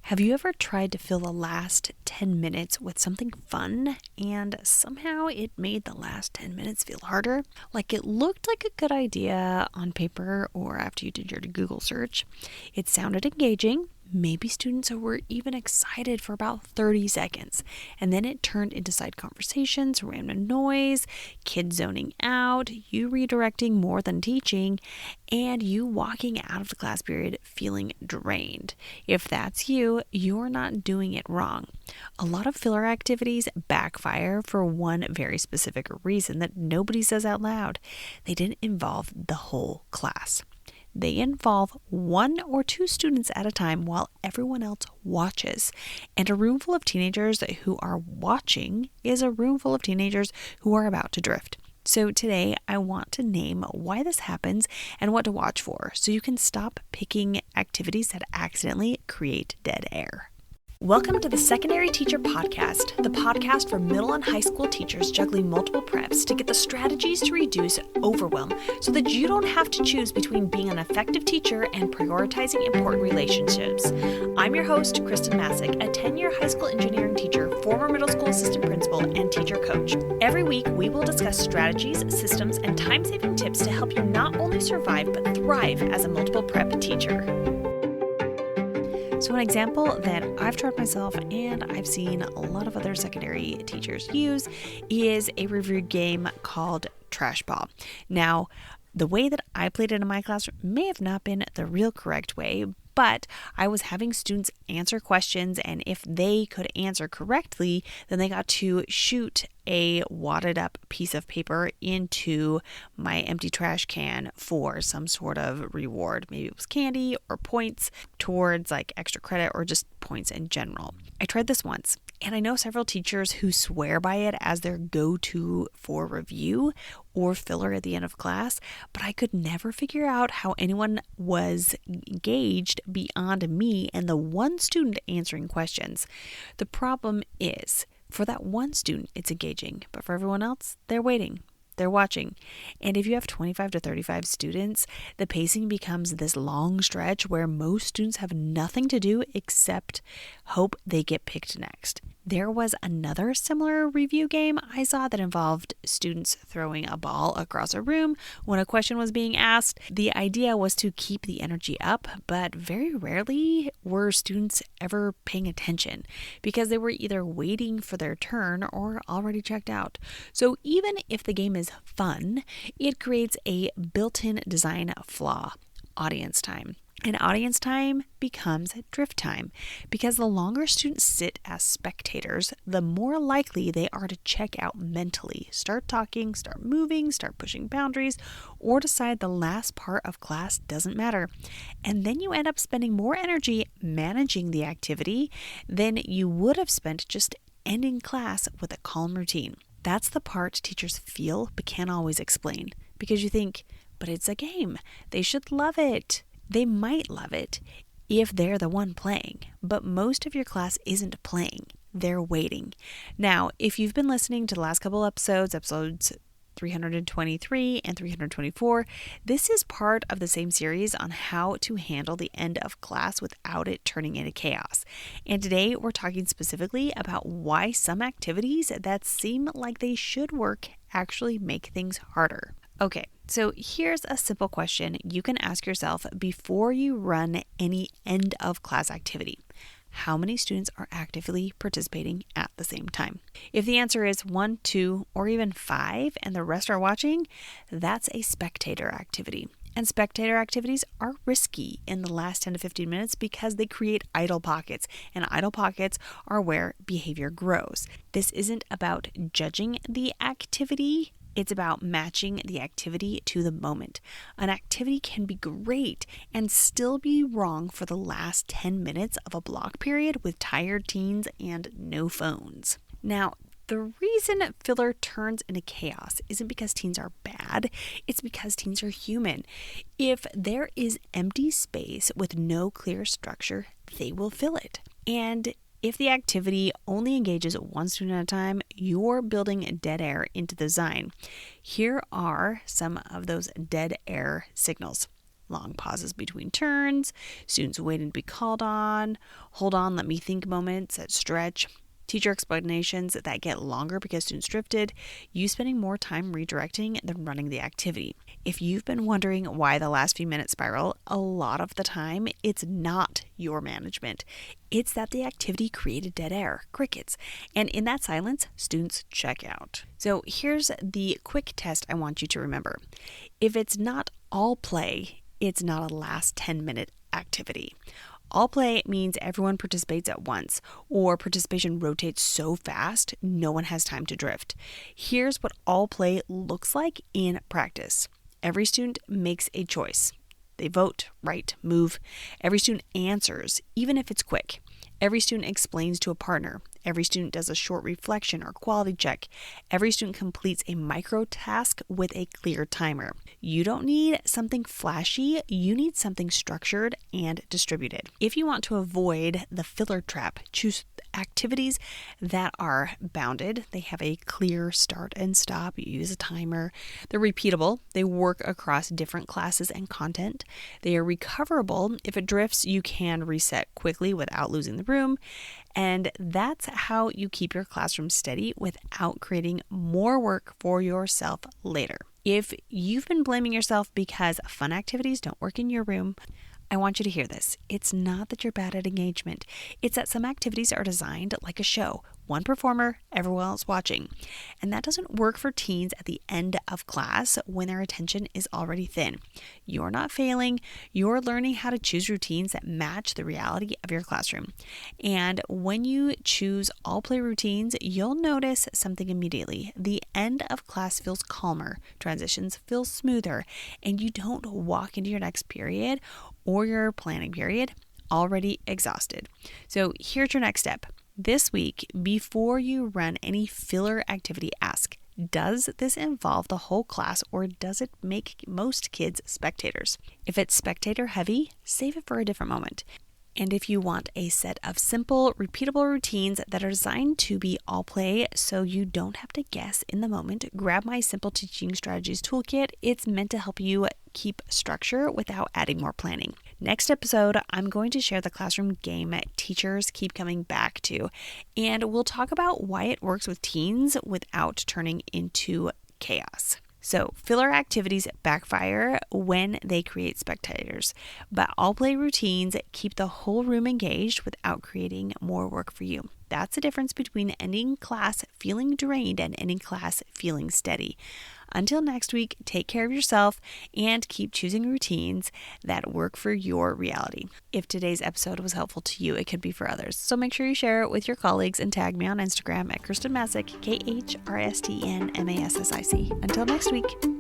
Have you ever tried to fill the last 10 minutes with something fun and somehow it made the last 10 minutes feel harder? Like it looked like a good idea on paper or after you did your Google search. It sounded engaging. Maybe students were even excited for about 30 seconds, and then it turned into side conversations, random noise, kids zoning out, you redirecting more than teaching, and you walking out of the class period feeling drained. If that's you, you're not doing it wrong. A lot of filler activities backfire for one very specific reason that nobody says out loud. They didn't involve the whole class. They involve one or two students at a time while everyone else watches. And a room full of teenagers who are watching is a room full of teenagers who are about to drift. So today I want to name why this happens and what to watch for so you can stop picking activities that accidentally create dead air. Welcome to the Secondary Teacher Podcast, the podcast for middle and high school teachers juggling multiple preps to get the strategies to reduce overwhelm so that you don't have to choose between being an effective teacher and prioritizing important relationships. I'm your host, Khristen Massic, a 10-year high school engineering teacher, former middle school assistant principal, and teacher coach. Every week, we will discuss strategies, systems, and time-saving tips to help you not only survive but thrive as a multiple prep teacher. So an example that I've tried myself and I've seen a lot of other secondary teachers use is a review game called Trash Ball. Now, the way that I played it in my classroom may have not been the real correct way, but I was having students answer questions, and if they could answer correctly, then they got to shoot a wadded up piece of paper into my empty trash can for some sort of reward. Maybe it was candy or points towards like extra credit or just points in general. I tried this once, and I know several teachers who swear by it as their go-to for review or filler at the end of class, but I could never figure out how anyone was engaged beyond me and the one student answering questions. The problem is, for that one student, it's engaging, but for everyone else, they're waiting. They're watching. And if you have 25 to 35 students, the pacing becomes this long stretch where most students have nothing to do except hope they get picked next. There was another similar review game I saw that involved students throwing a ball across a room when a question was being asked. The idea was to keep the energy up, but very rarely were students ever paying attention because they were either waiting for their turn or already checked out. So even if the game is fun, it creates a built-in design flaw: audience time. And audience time becomes drift time because the longer students sit as spectators, the more likely they are to check out mentally, start talking, start moving, start pushing boundaries, or decide the last part of class doesn't matter. And then you end up spending more energy managing the activity than you would have spent just ending class with a calm routine. That's the part teachers feel but can't always explain because you think, but it's a game. They should love it. They might love it if they're the one playing, but most of your class isn't playing. They're waiting. Now, if you've been listening to the last couple episodes 323 and 324, this is part of the same series on how to handle the end of class without it turning into chaos. And today we're talking specifically about why some activities that seem like they should work actually make things harder. Okay, so here's a simple question you can ask yourself before you run any end of class activity. How many students are actively participating at the same time? If the answer is 1, 2, or even 5, and the rest are watching, that's a spectator activity. And spectator activities are risky in the last 10 to 15 minutes because they create idle pockets, and idle pockets are where behavior grows. This isn't about judging the activity. It's about matching the activity to the moment. An activity can be great and still be wrong for the last 10 minutes of a block period with tired teens and no phones. Now, the reason filler turns into chaos isn't because teens are bad, it's because teens are human. If there is empty space with no clear structure, they will fill it. And if the activity only engages one student at a time, you're building dead air into the design. Here are some of those dead air signals. long pauses between turns, students waiting to be called on, hold on, let me think moments that stretch, teacher explanations that get longer because students drifted, you spending more time redirecting than running the activity. If you've been wondering why the last few minutes spiral, a lot of the time it's not your management. It's that the activity created dead air, crickets, and in that silence, students check out. So here's the quick test I want you to remember. If it's not all play, it's not a last 10-minute activity. All play means everyone participates at once, or participation rotates so fast, no one has time to drift. Here's what all play looks like in practice. Every student makes a choice. They vote, write, move. Every student answers, even if it's quick. Every student explains to a partner. Every student does a short reflection or quality check. Every student completes a micro task with a clear timer. You don't need something flashy. You need something structured and distributed. If you want to avoid the filler trap, choose activities that are bounded. They have a clear start and stop. You use a timer. They're repeatable. They work across different classes and content. They are recoverable. If it drifts, you can reset quickly without losing the room. And that's how you keep your classroom steady without creating more work for yourself later. If you've been blaming yourself because fun activities don't work in your room, I want you to hear this. It's not that you're bad at engagement. It's that some activities are designed like a show. One performer, everyone else watching. And that doesn't work for teens at the end of class when their attention is already thin. You're not failing. You're learning how to choose routines that match the reality of your classroom. And when you choose all play routines, you'll notice something immediately. The end of class feels calmer, transitions feel smoother, and you don't walk into your next period or your planning period already exhausted. So here's your next step. This week, before you run any filler activity, ask, does this involve the whole class or does it make most kids spectators? If it's spectator heavy, save it for a different moment. And if you want a set of simple, repeatable routines that are designed to be all play so you don't have to guess in the moment, grab my Simple Teaching Strategies Toolkit. It's meant to help you keep structure without adding more planning. Next episode, I'm going to share the classroom game teachers keep coming back to, and we'll talk about why it works with teens without turning into chaos. So filler activities backfire when they create spectators, but all play routines keep the whole room engaged without creating more work for you. That's the difference between ending class feeling drained and ending class feeling steady. Until next week, take care of yourself and keep choosing routines that work for your reality. If today's episode was helpful to you, it could be for others. So make sure you share it with your colleagues and tag me on Instagram at Khristen Massic, KHRSTNMASSIC. Until next week.